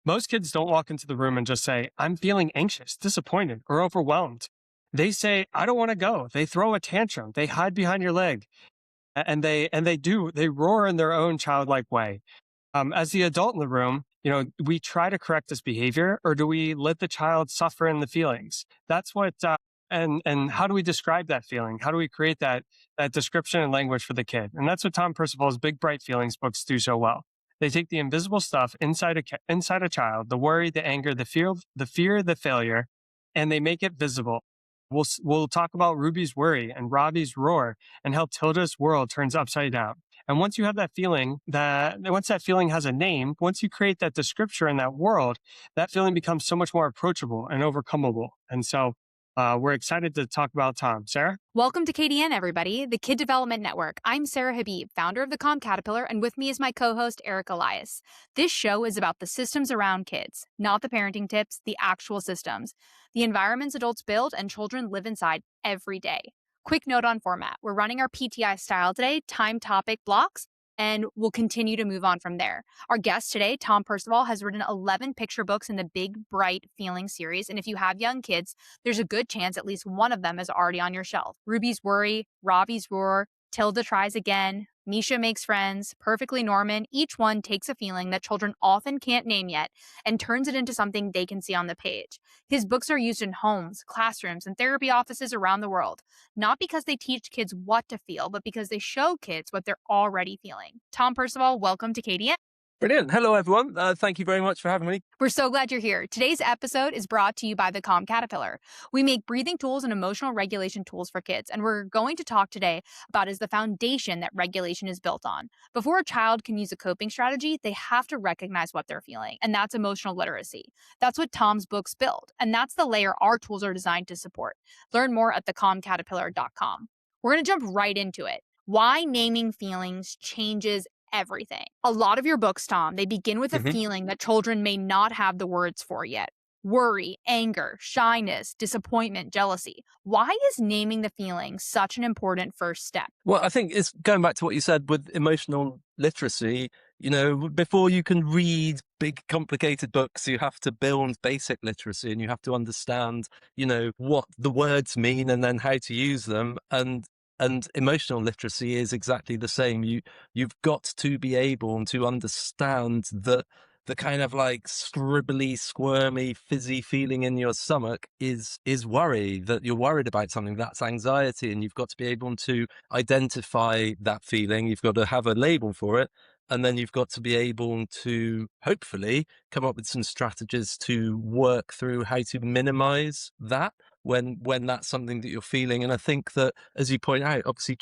Most kids don't walk into the room and just say, I'm feeling anxious, disappointed, or overwhelmed. They say, I don't want to go. They throw a tantrum. They hide behind your leg. They roar in their own childlike way. As the adult in the room, we try to correct this behavior, or do we let the child suffer in the feelings? That's what, and how do we describe that feeling? How do we create that description and language for the kid? And that's what Tom Percival's Big Bright Feelings books do so well. They take the invisible stuff inside a child, the worry, the anger, the failure, and they make it visible. We'll talk about Ruby's worry and Ravi's roar and how Tilda's world turns upside down. And once you have that feeling, once that feeling has a name, once you create that descriptor in that world, that feeling becomes so much more approachable and overcomable. And so we're excited to talk about Tom. Sarah? Welcome to KDN, everybody, the Kid Development Network. I'm Sarah Habib, founder of the Calm Caterpillar, and with me is my co-host, Eric Elias. This show is about the systems around kids, not the parenting tips, the actual systems, the environments adults build and children live inside every day. Quick note on format. We're running our PTI style today, time topic blocks, and we'll continue to move on from there. Our guest today, Tom Percival, has written 11 picture books in the Big Bright Feelings series. And if you have young kids, there's a good chance at least one of them is already on your shelf. Ruby's Worry, Ravi's Roar, Tilda Tries Again, Misha Makes Friends, Perfectly Norman. Each one takes a feeling that children often can't name yet and turns it into something they can see on the page. His books are used in homes, classrooms, and therapy offices around the world, not because they teach kids what to feel, but because they show kids what they're already feeling. Tom Percival, welcome to KDN. Brilliant. Hello, everyone. Thank you very much for having me. We're so glad you're here. Today's episode is brought to you by the Calm Caterpillar. We make breathing tools and emotional regulation tools for kids, and we're going to talk today about is the foundation that regulation is built on. Before a child can use a coping strategy, they have to recognize what they're feeling, and that's emotional literacy. That's what Tom's books build, and that's the layer our tools are designed to support. Learn more at thecalmcaterpillar.com. We're going to jump right into it. Why naming feelings changes everything. A lot of your books, Tom, they begin with a feeling that children may not have the words for yet. Worry, anger, shyness, disappointment, jealousy. Why is naming the feeling such an important first step? Well, I think it's going back to what you said with emotional literacy. Before you can read big, complicated books, you have to build basic literacy and you have to understand, what the words mean and then how to use them. And emotional literacy is exactly the same. You've got to be able to understand the kind of like scribbly, squirmy, fizzy feeling in your stomach is worry, that you're worried about something. That's anxiety. And you've got to be able to identify that feeling. You've got to have a label for it. And then you've got to be able to hopefully come up with some strategies to work through how to minimize that when that's something that you're feeling. And I think that, as you point out, obviously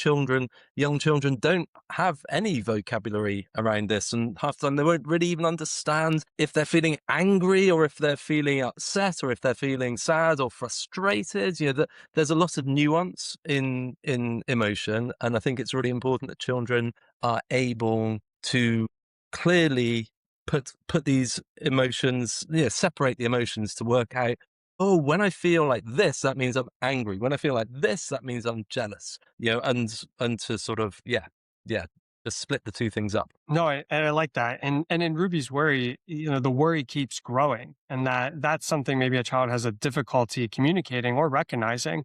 young children don't have any vocabulary around this, and half the time they won't really even understand if they're feeling angry or if they're feeling upset or if they're feeling sad or frustrated. There's a lot of nuance in emotion, and I think it's really important that children are able to clearly put these emotions, separate the emotions to work out, oh, when I feel like this, that means I'm angry. When I feel like this, that means I'm jealous, and to sort of, just split the two things up. No, I like that. And in Ruby's worry, the worry keeps growing. And that's something maybe a child has a difficulty communicating or recognizing.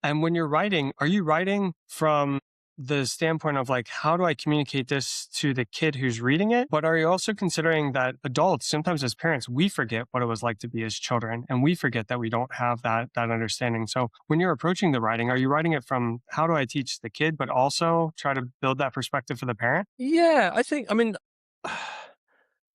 And when you're writing, are you writing from the standpoint of like, how do I communicate this to the kid who's reading it? But are you also considering that adults, sometimes as parents, we forget what it was like to be as children, and we forget that we don't have that understanding. So when you're approaching the writing, are you writing it from how do I teach the kid, but also try to build that perspective for the parent? Yeah,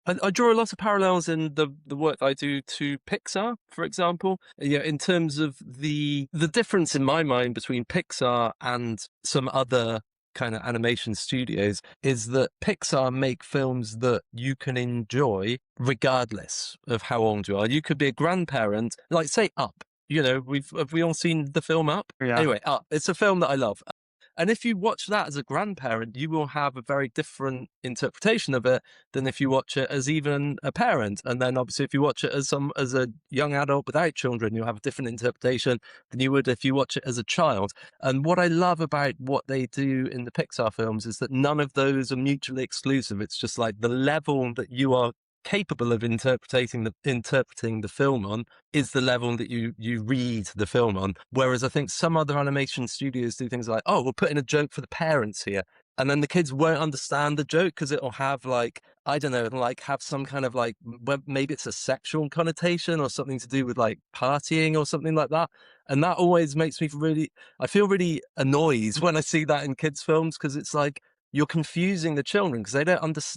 I draw a lot of parallels in the work that I do to Pixar, for example. In terms of the difference in my mind between Pixar and some other kind of animation studios is that Pixar make films that you can enjoy regardless of how old you are. You could be a grandparent, like say Up. Have we all seen the film Up? Yeah. Anyway, Up. It's a film that I love. And if you watch that as a grandparent, you will have a very different interpretation of it than if you watch it as even a parent. And then obviously if you watch it as a young adult without children, you'll have a different interpretation than you would if you watch it as a child. And what I love about what they do in the Pixar films is that none of those are mutually exclusive. It's just like the level that you are capable of interpreting the film on is the level that you read the film on. Whereas I think some other animation studios do things like, oh, we'll put in a joke for the parents here. And then the kids won't understand the joke because it'll have like, I don't know, it'll like have some kind of like, maybe it's a sexual connotation or something to do with like partying or something like that. And that always makes me I feel really annoyed when I see that in kids' films, because it's like, you're confusing the children because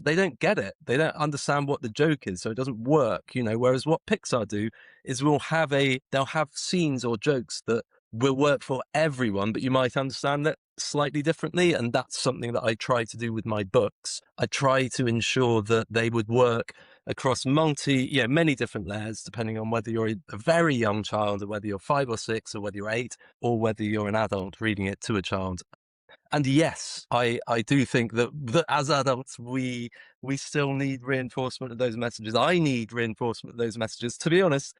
they don't get it. They don't understand what the joke is, so it doesn't work, you know. Whereas what Pixar do is they'll have scenes or jokes that will work for everyone, but you might understand it slightly differently. And that's something that I try to do with my books. I try to ensure that they would work across many different layers, depending on whether you're a very young child or whether you're 5 or 6 or whether you're 8 or whether you're an adult reading it to a child. And yes, I do think that as adults, we still need reinforcement of those messages. I need reinforcement of those messages, to be honest.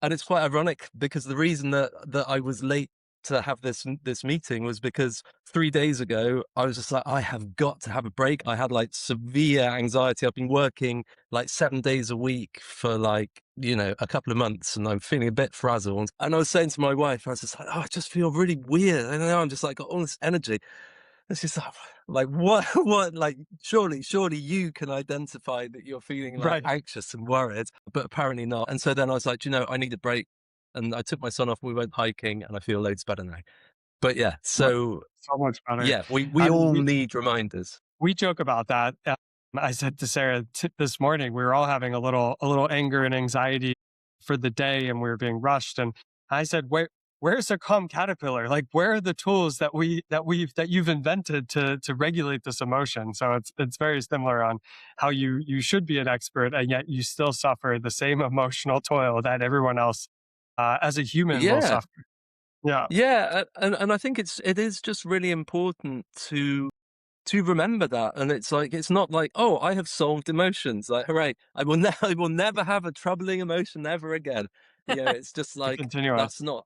And it's quite ironic because the reason that I was late to have this meeting was because 3 days ago I was just like, I have got to have a break. I had like severe anxiety. I've been working like 7 days a week for like, you know, a couple of months, and I'm feeling a bit frazzled. And I was saying to my wife, I was just like, oh, I just feel really weird. I don't know, I'm just like got all this energy. It's just like what what like surely you can identify that you're feeling like Right. anxious and worried, but apparently not. And so then I was like, you know, I need a break. And I took my son off, we went hiking, and I feel loads better now. But yeah, Well, so so much better. yeah, we Um, all we need reminders. we joke about that. I said to Sarah this morning, we were all having a little anger and anxiety for the day, and we were being rushed. And I said, where's a calm caterpillar? Like, where are the tools that you've invented to regulate this emotion? So it's very similar on how you should be an expert, and yet you still suffer the same emotional toil that everyone else as a human will Yeah. suffer. Yeah. Yeah, and I think it is just really important to remember that. And it's like, it's not like, oh, I have solved emotions, like hooray, I will never have a troubling emotion ever again. You know, it's just To like, continue on. that's not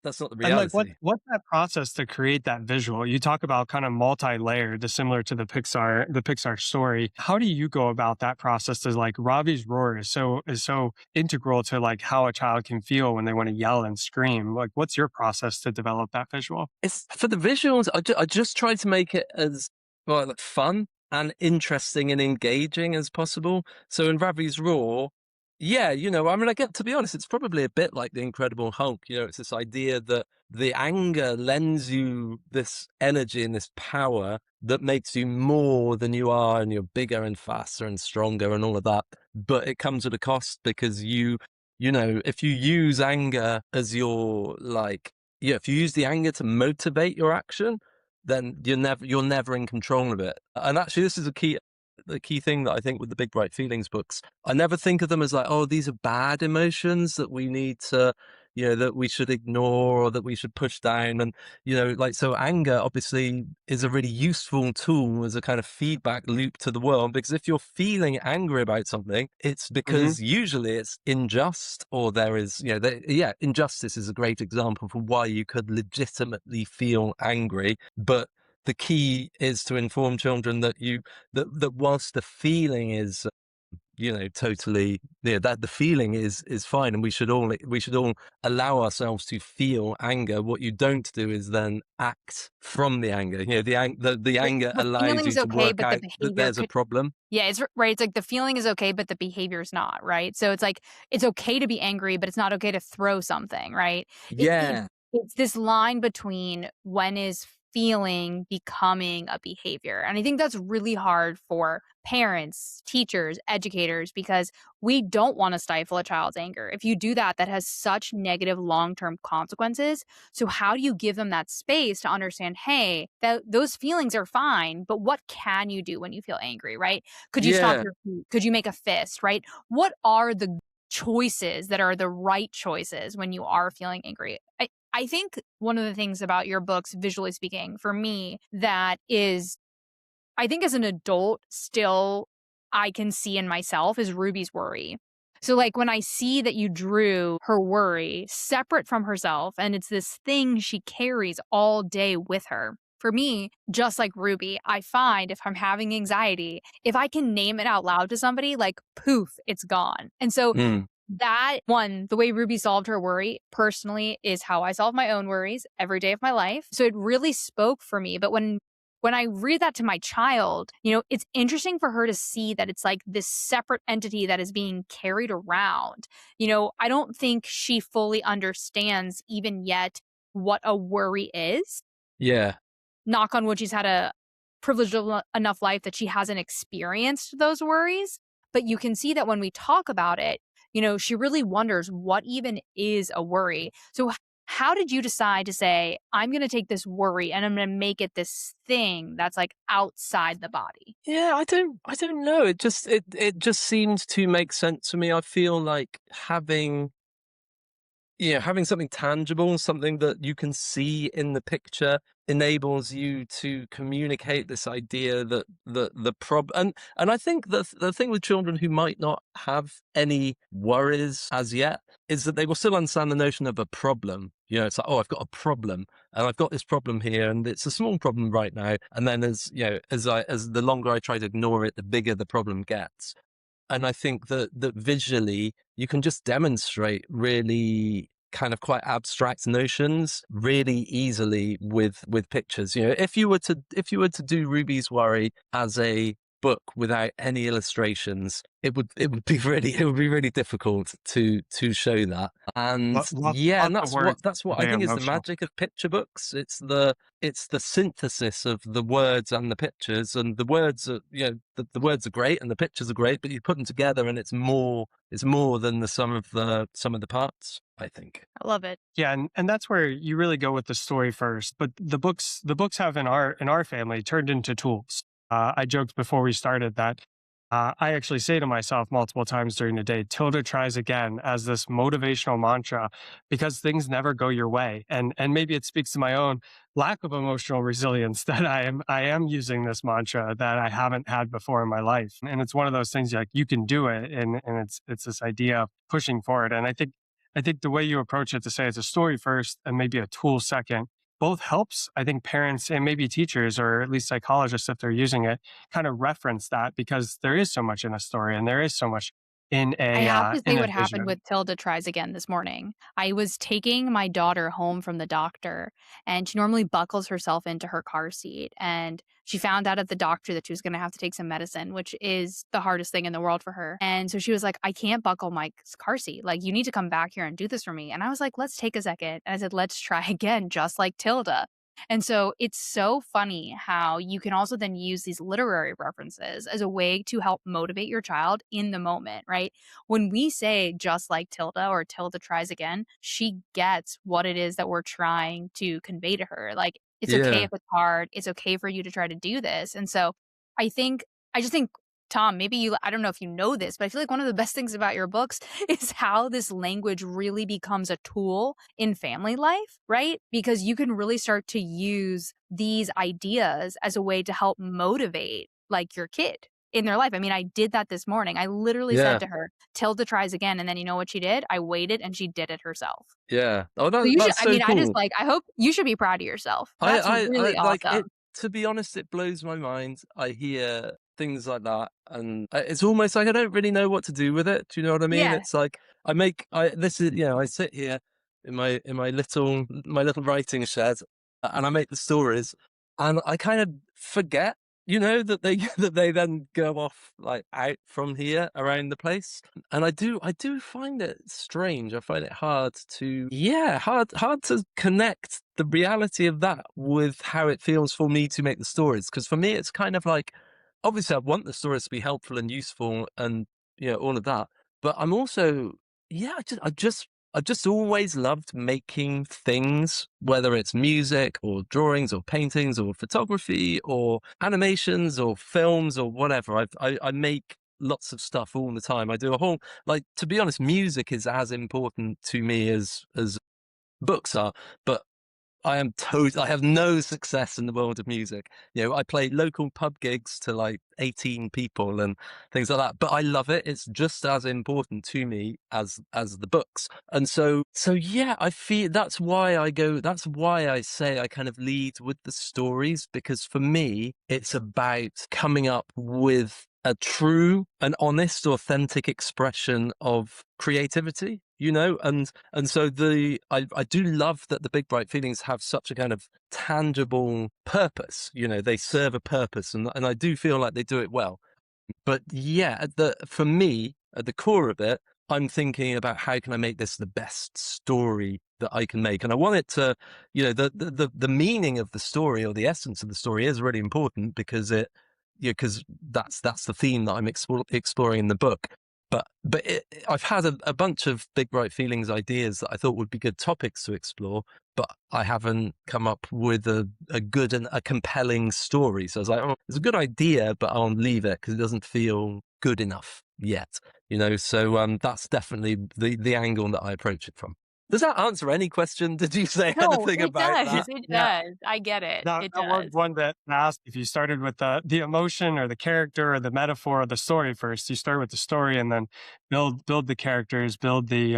the And like reality. what's that process to create that visual? You talk about kind of multi-layered, similar to the Pixar story. How do you go about that process? Is like Ravi's roar is so integral to like how a child can feel when they want to yell and scream. Like what's your process to develop that visual? It's for the visuals. I just try to make it as, well, like, fun and interesting and engaging as possible. So in Ravi's Raw, yeah, you know, I mean, I get to be honest, it's probably a bit like the Incredible Hulk. You know, it's this idea that the anger lends you this energy and this power that makes you more than you are, and you're bigger and faster and stronger and all of that. But it comes at a cost, because you know, if you use anger as your like, yeah, if you use the anger to motivate your action, then you're never in control of it. And actually, this is the key thing that I think with the Big Bright Feelings books. I never think of them as like, oh, these are bad emotions that we need to, you know, that we should ignore or that we should push down. And, you know, like, so anger obviously is a really useful tool as a kind of feedback loop to the world, because if you're feeling angry about something, it's Hmm. because usually it's unjust, or there is, you know, yeah, injustice is a great example for why you could legitimately feel angry. But the key is to inform children that that whilst the feeling is, you know, totally, yeah, that the feeling is fine, and we should all allow ourselves to feel anger. What you don't do is then act from the anger. You know, the anger The allows you feeling's to okay, work but the out that behavior there's a could. problem. Yeah, it's right. It's like the feeling is okay, but the behavior's not, right? So it's like it's okay to be angry, but it's not okay to throw something, right? Yeah, It's this line between when is feeling becoming a behavior. And I think that's really hard for parents, teachers, educators, because we don't want to stifle a child's anger. If you do that, that has such negative long-term consequences. So how do you give them that space to understand, hey, those feelings are fine, but what can you do when you feel angry, right? Could you stomp yeah. your feet? Could you make a fist, right? What are the choices that are the right choices when you are feeling angry? I think one of the things about your books, visually speaking, for me, that is, I think as an adult, still I can see in myself is Ruby's worry. So, like, when I see that you drew her worry separate from herself, and it's this thing she carries all day with her, For me, just like Ruby, I find if I'm having anxiety, if I can name it out loud to somebody, like poof, it's gone. And so Mm. that one, the way Ruby solved her worry personally is how I solve my own worries every day of my life. So it really spoke for me. But when I read that to my child, it's interesting for her to see that it's like this separate entity that is being carried around. I don't think she fully understands even yet what a worry is. Yeah. Knock on wood, she's had a privileged enough life that she hasn't experienced those worries. But you can see that when we talk about it, she really wonders what even is a worry. So, how did you decide to say, I'm going to take this worry and I'm going to make it this thing that's like outside the body? Yeah, I don't know. It just seemed to make sense to me. I feel like having something tangible, something that you can see in the picture enables you to communicate this idea that the and I think the thing with children who might not have any worries as yet is that they will still understand the notion of a problem. It's like, oh, I've got a problem and I've got this problem here and it's a small problem right now. And then as the longer I try to ignore it, the bigger the problem gets. And I think that visually you can just demonstrate really kind of quite abstract notions really easily with pictures. If you were to do Ruby's Worry as a book without any illustrations, it would be really difficult to show that. And yeah, and Lots of that's what words, that's what I very think is the emotional. magic of picture books. It's the synthesis of the words and the pictures, and the words are, the words are great and the pictures are great, but you put them together and it's more than the sum of the parts, I think. I love it. Yeah, and that's where you really go with the story first. But the books have in our family turned into tools. I joked before we started that I actually say to myself multiple times during the day, "Tilda tries again," as this motivational mantra, because things never go your way, and maybe it speaks to my own lack of emotional resilience that I am using this mantra that I haven't had before in my life, and it's one of those things like you can do it, and it's this idea of pushing forward, and I think the way you approach it to say it's a story first and maybe a tool second, both helps, I think, parents and maybe teachers or at least psychologists, if they're using it, kind of reference that because there is so much in a story and there is so much in I a have uh, to in say a what happened vision. with Tilda Tries Again this morning. I was taking my daughter home from the doctor, and she normally buckles herself into her car seat. And she found out at the doctor that she was going to have to take some medicine, which is the hardest thing in the world for her. And so she was like, I can't buckle my car seat. Like, you need to come back here and do this for me. And I was like, let's take a second. And I said, let's try again, just like Tilda. And so it's so funny how you can also then use these literary references as a way to help motivate your child in the moment, right? When we say just like Tilda or Tilda tries again, she gets what it is that we're trying to convey to her. Like, it's okay Yeah. if it's hard. It's okay for you to try to do this. And so I think, I just think, Tom, maybe I don't know if you know this, but I feel like one of the best things about your books is how this language really becomes a tool in family life, right? Because you can really start to use these ideas as a way to help motivate like your kid in their life. I mean, I did that this morning. I literally said Yeah. to her, Tilda tries again. And then you know what she did? I waited and she did it herself. Yeah. Oh, So you should, that's I so mean, I just cool. like, I hope you should be proud of yourself. That's I really like it. awesome. To be honest, it blows my mind. I hear things like that, and it's almost like I don't really know what to do with it. Do you know what I mean? Yeah. It's like I sit here in my little writing shed, and I make the stories, and I kind of forget, that they that they then go off like out from here around the place. And I do find it strange. I find it hard to connect the reality of that with how it feels for me to make the stories. Because for me, it's kind of like, obviously, I want the stories to be helpful and useful, and all of that. But I'm also, yeah, I've just always loved making things, whether it's music or drawings or paintings or photography or animations or films or whatever. I make lots of stuff all the time. I do a whole, like, to be honest, music is as important to me as books are, but I have no success in the world of music. You know, I play local pub gigs to like 18 people and things like that, but I love it. It's just as important to me as the books. And so yeah, I feel that's why I say I kind of lead with the stories, because for me, it's about coming up with a true and honest, authentic expression of creativity, you know, and so I do love that the Big Bright Feelings have such a kind of tangible purpose. You know, they serve a purpose, and I do feel like they do it well. But yeah, for me, at the core of it, I'm thinking about how can I make this the best story that I can make, and I want it to, you know, the meaning of the story or the essence of the story is really important because because that's the theme that I'm exploring in the book. I've had a bunch of Big Bright Feelings ideas that I thought would be good topics to explore, but I haven't come up with a good and a compelling story. So I was like, oh, it's a good idea, but I'll leave it because it doesn't feel good enough yet, you know? So that's definitely the angle that I approach it from. Does that answer any question? Did you say No, anything it about does. that? It Yeah. does. I get it. That It that was does. one that asked if you started with the emotion or the character or the metaphor or the story first. You start with the story and then build the characters, build the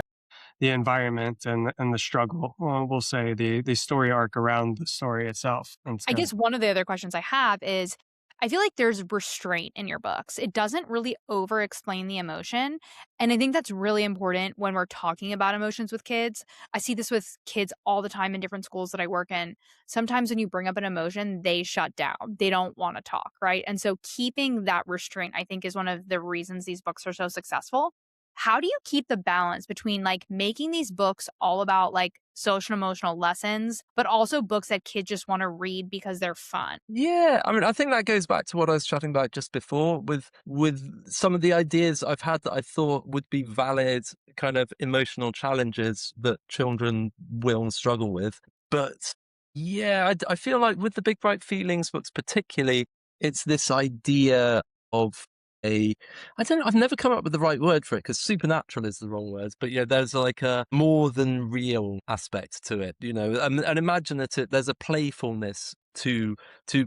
environment and the struggle. Well, we'll say the story arc around the story itself. And I so guess one of the other questions I have is I feel like there's restraint in your books. It doesn't really over explain the emotion. And I think that's really important when we're talking about emotions with kids. I see this with kids all the time in different schools that I work in. Sometimes when you bring up an emotion, they shut down. They don't want to talk, right? And so keeping that restraint, I think, is one of the reasons these books are so successful. How do you keep the balance between like making these books all about like social emotional lessons, but also books that kids just want to read because they're fun? Yeah, I mean, I think that goes back to what I was chatting about just before with some of the ideas I've had that I thought would be valid kind of emotional challenges that children will struggle with. But yeah, I feel like with the Big Bright Feelings books particularly, it's this idea of a I don't know, I've never come up with the right word for it because supernatural is the wrong word, but yeah, there's like a more than real aspect to it, you know, and imaginative. There's a playfulness to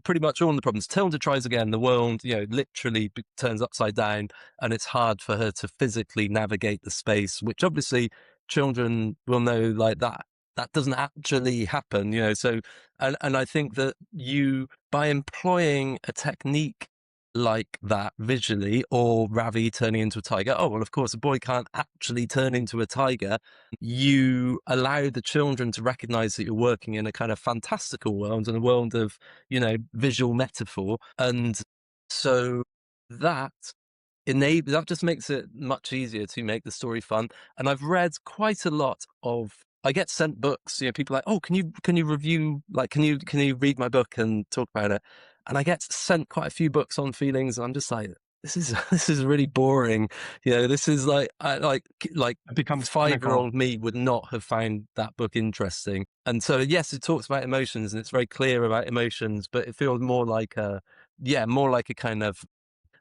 pretty much all the problems. Tilda tries again. The world, you know, literally turns upside down, and it's hard for her to physically navigate the space, which obviously children will know like that doesn't actually happen, you know. So, and I think that you by employing a technique like that visually, or Ravi turning into a tiger. Oh, well, of course, a boy can't actually turn into a tiger. You allow the children to recognize that you're working in a kind of fantastical world and a world of, you know, visual metaphor. And so that that just makes it much easier to make the story fun. And I've read quite a lot of I get sent books, you know, people are like, oh, can you review, like, can you read my book and talk about it? And I get sent quite a few books on feelings, and I'm just like, this is this is really boring. You know, this is like like it becomes clinical. 5-year-old me would not have found that book interesting. And so yes, it talks about emotions and it's very clear about emotions, but it feels more like a more like a kind of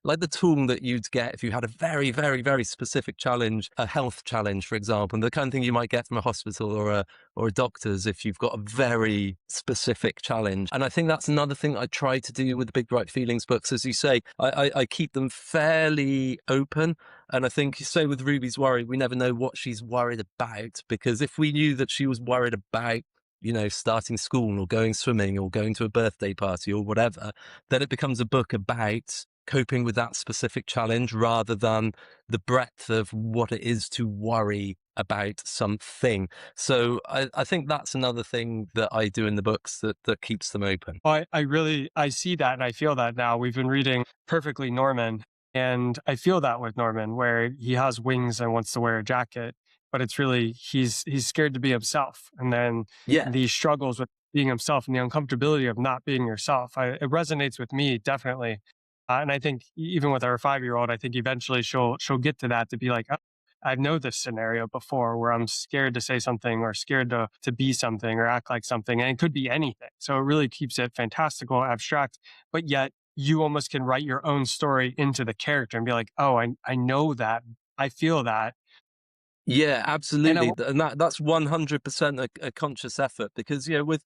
like the tool that you'd get if you had a very, very, very specific challenge, a health challenge, for example, and the kind of thing you might get from a hospital or a doctor's if you've got a very specific challenge. And I think that's another thing I try to do with the Big Bright Feelings books. As you say, I keep them fairly open. And I think, say with Ruby's worry, we never know what she's worried about, because if we knew that she was worried about, you know, starting school or going swimming or going to a birthday party or whatever, then it becomes a book about coping with that specific challenge rather than the breadth of what it is to worry about something. So I think that's another thing that I do in the books that keeps them open. I really I see that and I feel that now. We've been reading Perfectly Norman, and I feel that with Norman, where he has wings and wants to wear a jacket, but it's really he's scared to be himself, and then Yeah. these struggles with being himself and the uncomfortability of not being yourself. It resonates with me definitely, and I think even with our 5-year-old, I think eventually she'll get to that to be like, oh, I know this scenario before where I'm scared to say something or scared to be something or act like something. And it could be anything. So it really keeps it fantastical, abstract, but yet you almost can write your own story into the character and be like, oh, I know that. I feel that. Yeah, And absolutely. And that's 100% a conscious effort because, yeah, with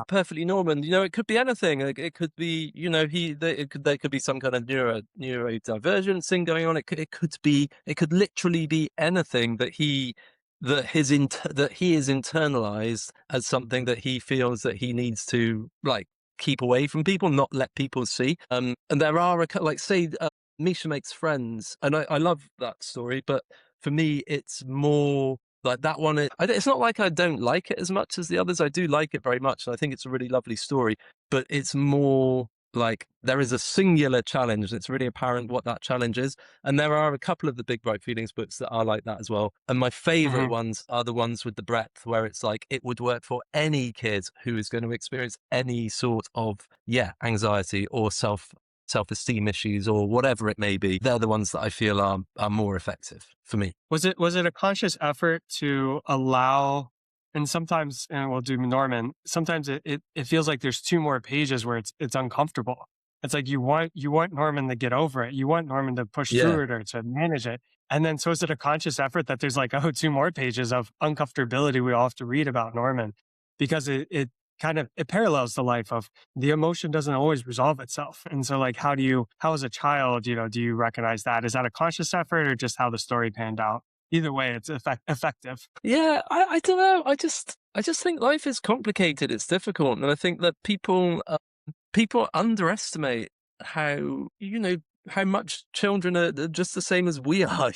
Perfectly Norman, it could be anything. It could be, there could be some kind of neurodivergent thing going on. It could literally be anything that he is internalized as something that he feels that he needs to like keep away from people, not let people see. And there are like say, Misha Makes Friends, and I love that story, but for me, it's more like that one. It's not like I don't like it as much as the others. I do like it very much, and I think it's a really lovely story. But it's more like there is a singular challenge. It's really apparent what that challenge is, and there are a couple of the Big Bright Feelings books that are like that as well. And my favorite hmm ones are the ones with the breadth, where it's like it would work for any kid who is going to experience any sort of anxiety or self-esteem issues or whatever it may be. They're the ones that I feel are more effective for me. Was it a conscious effort to allow? And sometimes, and we'll do Norman. Sometimes it feels like there's two more pages where it's uncomfortable. It's like you want Norman to get over it. You want Norman to push Yeah. through it or to manage it. And then so is it a conscious effort that there's like, oh, two more pages of uncomfortability we all have to read about Norman, because it kind of it parallels the life of the emotion doesn't always resolve itself. And so like how as a child, do you recognize that? Is that a conscious effort or just how the story panned out? Either way, it's effective. Yeah, I don't know. I just think life is complicated. It's difficult, and I think that people underestimate how how much children are just the same as we are.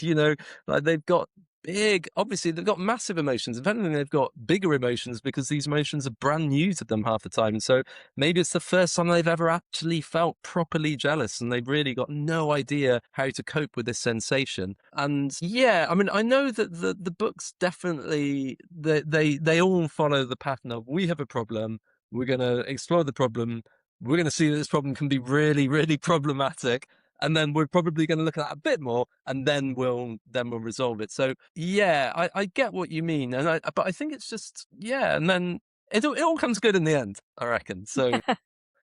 Like obviously they've got massive emotions. If anything, they've got bigger emotions because these emotions are brand new to them half the time. So maybe it's the first time they've ever actually felt properly jealous, and they've really got no idea how to cope with this sensation. And yeah, I mean, I know that the books definitely they all follow the pattern of we have a problem. We're going to explore the problem. We're going to see that this problem can be really, really problematic. And then we're probably going to look at that a bit more, and then we'll resolve it. So yeah, I get what you mean, but I think it's just and then it all comes good in the end, I reckon. So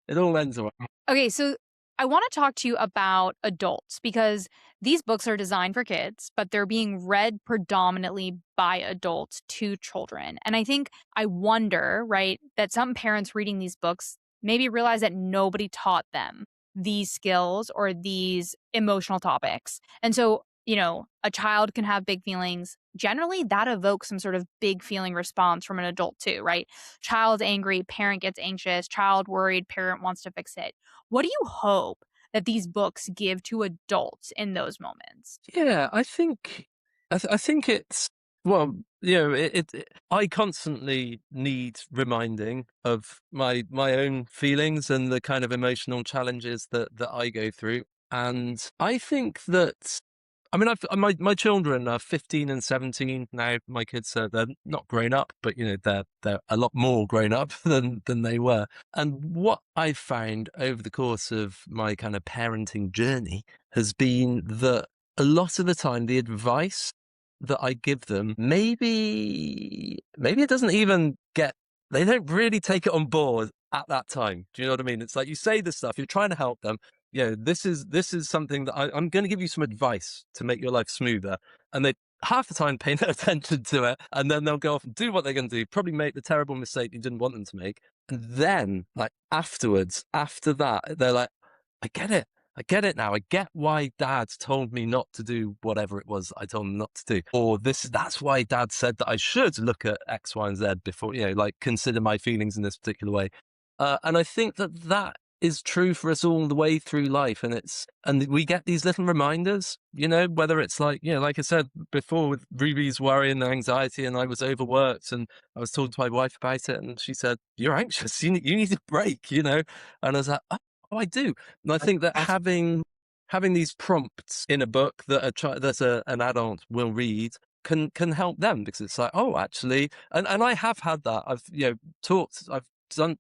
it all ends all right. Okay, so I want to talk to you about adults because these books are designed for kids, but they're being read predominantly by adults to children. And I wonder, right, that some parents reading these books maybe realize that nobody taught them these skills or these emotional topics. And so, a child can have big feelings. Generally, that evokes some sort of big feeling response from an adult, too, right? Child's angry, parent gets anxious, child worried, parent wants to fix it. What do you hope that these books give to adults in those moments? Yeah, I think it's well, I constantly need reminding of my own feelings and the kind of emotional challenges that I go through. And I think that I mean, my children are 15 and 17 now. My kids are they're not grown up, but they're a lot more grown up than they were. And what I've found over the course of my kind of parenting journey has been that a lot of the time the advice that I give them, maybe it doesn't even get they don't really take it on board at that time. Do you know what I mean? It's like you say this stuff, you're trying to help them. This is something that I'm going to give you some advice to make your life smoother. And they half the time pay no attention to it, and then they'll go off and do what they're going to do, probably make the terrible mistake you didn't want them to make. And then, like afterwards, after that, they're like, I get it. I get it now. I get why dad told me not to do whatever it was I told him not to do. Or that's why dad said that I should look at X, Y, and Z before, like consider my feelings in this particular way. And I think that is true for us all the way through life. And we get these little reminders, whether it's like, like I said before with Ruby's worry and anxiety, and I was overworked and I was talking to my wife about it, and she said, "You're anxious. You need a break," And I was like, "Oh, I do." And I think that That's having these prompts in a book an adult will read can help them, because it's like, oh, actually, and I have had that. I've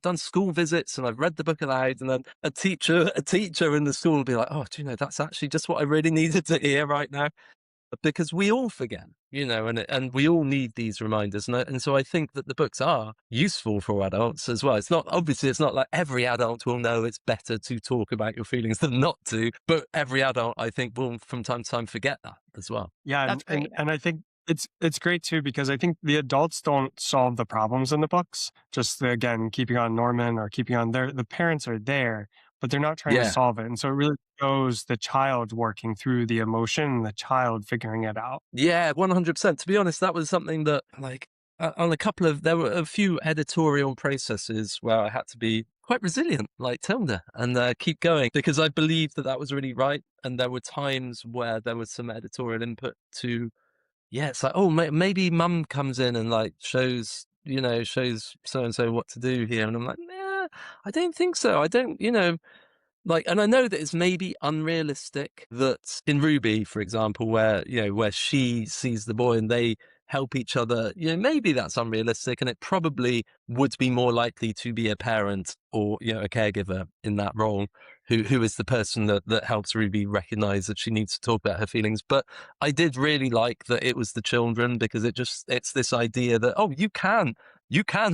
done school visits and I've read the book aloud, and then a teacher in the school will be like, "Oh, do you know, that's actually just what I really needed to hear right now." Because we all forget, and we all need these reminders. And so I think that the books are useful for adults as well. It's not like every adult will know it's better to talk about your feelings than not to, but every adult, I think, will from time to time forget that as well. Yeah, That's and great. and I think It's great too because I think the adults don't solve the problems in the books. Just again, keeping on Norman or keeping on the parents are there, but they're not trying to Yeah. solve it. And so it really shows the child working through the emotion and the child figuring it out. Yeah, 100%. To be honest, that was something that, like, on a couple of, there were a few editorial processes where I had to be quite resilient, like Tilda, and keep going because I believed that that was really right. And there were times where there was some editorial input to, yeah, it's like, oh, maybe mum comes in and like shows so and so what to do here. And I'm like, nah, I don't think so. I don't, like, and I know that it's maybe unrealistic that in Ruby, for example, where she sees the boy and they help each other, maybe that's unrealistic, and it probably would be more likely to be a parent or, a caregiver in that role who is the person that helps Ruby recognize that she needs to talk about her feelings. But I did really like that it was the children because it's this idea that, oh, you can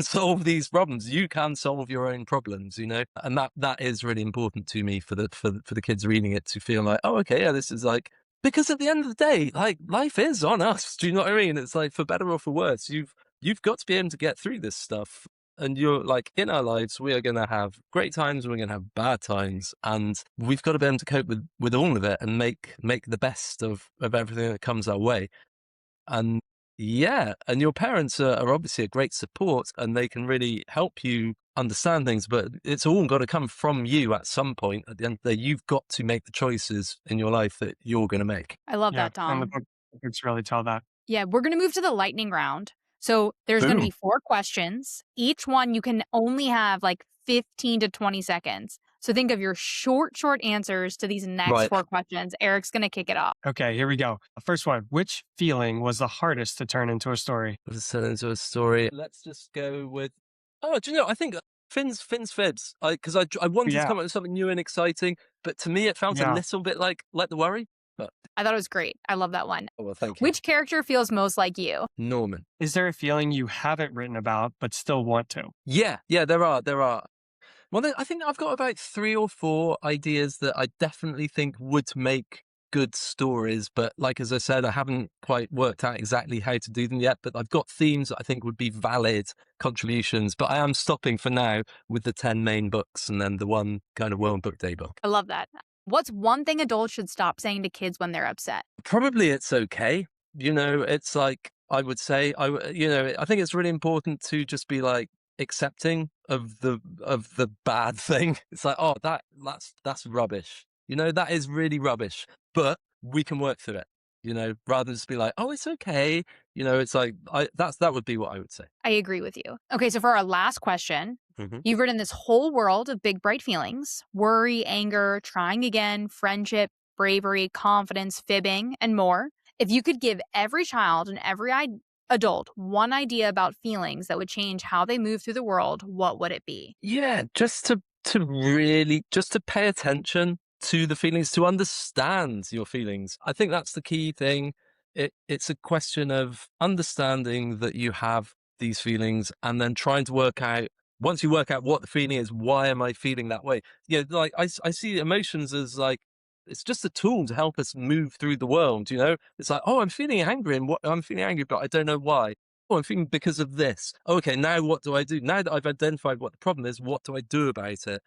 solve these problems. You can solve your own problems, and that is really important to me for the kids reading it to feel like, oh, okay, yeah, this is like, because at the end of the day, like, life is on us. Do you know what I mean? It's like, for better or for worse, you've got to be able to get through this stuff. And you're like, in our lives, we are going to have great times, we're going to have bad times, and we've got to be able to cope with all of it and make the best of everything that comes our way. And yeah, and your parents are obviously a great support and they can really help you understand things, but it's all got to come from you at some point. At the end of the day, you've got to make the choices in your life that you're going to make. I love Yeah, that, and the Tom. books really tell that. Yeah, we're going to move to the lightning round. So there's going to Boom. be 4 questions. Each one you can only have like 15 to 20 seconds. So think of your short answers to these next Right. 4 questions. Eric's going to kick it off. Okay, here we go. First one. Which feeling was the hardest to turn into a story? Let's turn into a story. Let's just go with, oh, do you know, I think Finn's Fibs. Because I wanted to Yeah, come up with something new and exciting, but to me it felt a yeah. little bit like the worry. But, I thought it was great. I love that one. oh, well, thank you. Which character feels most like you? Norman. Is there a feeling you haven't written about but still want to? Yeah, there are. Well, I think I've got about 3 or 4 ideas that I definitely think would make good stories, but like, as I said, I haven't quite worked out exactly how to do them yet, but I've got themes that I think would be valid contributions, but I am stopping for now with the 10 main books and then the one kind of World Book Day book. I love that. What's one thing adults should stop saying to kids when they're upset? Probably it's okay. It's like, I would say, I think it's really important to just be like accepting of the bad thing. It's like, oh, that's rubbish. That is really rubbish, but we can work through it. Rather than just be like, oh, it's okay. It's like, that would be what I would say. I agree with you. Okay, so for our last question, Hmm. you've written this whole world of big, bright feelings: worry, anger, trying again, friendship, bravery, confidence, fibbing, and more. If you could give every child and every adult one idea about feelings that would change how they move through the world, what would it be? Yeah, just to really just to pay attention to the feelings, to understand your feelings. I think that's the key thing. It's a question of understanding that you have these feelings and then trying to work out, once you work out what the feeling is, why am I feeling that way? Yeah, like I see emotions as like, it's just a tool to help us move through the world. It's like, oh, I'm feeling angry, and what I'm feeling angry, but I don't know why. Oh, I'm thinking because of this. Okay, now what do I do? Now that I've identified what the problem is, what do I do about it?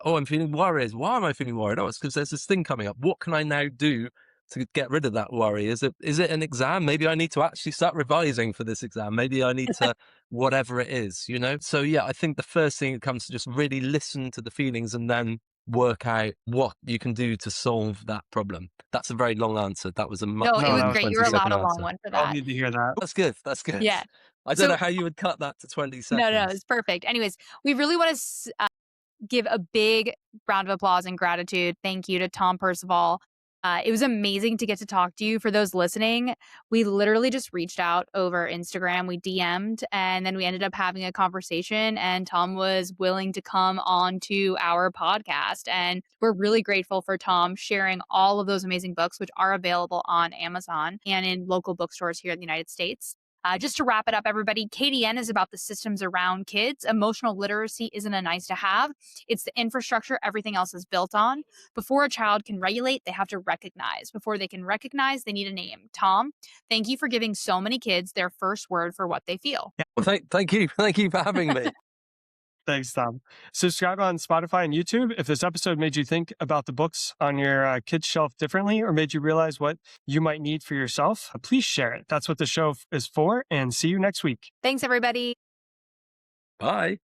Oh, I'm feeling worried. Why am I feeling worried? Oh, it's because there's this thing coming up. What can I now do to get rid of that worry? Is it an exam? Maybe I need to actually start revising for this exam. Maybe I need to, whatever it is. So yeah, I think the first thing that comes to just really listen to the feelings and then work out what you can do to solve that problem. That's a very long answer. That was a No, it No, was that was great. You were allowed 20-second a long answer. one for I'll that. need to hear that. That's good. That's good. Yeah. I don't So, know how you would cut that to 20 no, seconds. it's perfect. Anyways, we really want to give a big round of applause and gratitude. Thank you to Tom Percival. It was amazing to get to talk to you. For those listening, we literally just reached out over Instagram. We DM'd and then we ended up having a conversation, and Tom was willing to come on to our podcast. And we're really grateful for Tom sharing all of those amazing books, which are available on Amazon and in local bookstores here in the United States. Just to wrap it up, everybody, KDN is about the systems around kids. Emotional literacy isn't a nice to have, it's the infrastructure everything else is built on. Before a child can regulate, they have to recognize. Before they can recognize, they need a name. Tom, thank you for giving so many kids their first word for what they feel. Well, thank you. Thank you for having me. Thanks, Tom. Subscribe on Spotify and YouTube. If this episode made you think about the books on your kid's shelf differently or made you realize what you might need for yourself, please share it. That's what the show is for. And see you next week. Thanks, everybody. Bye.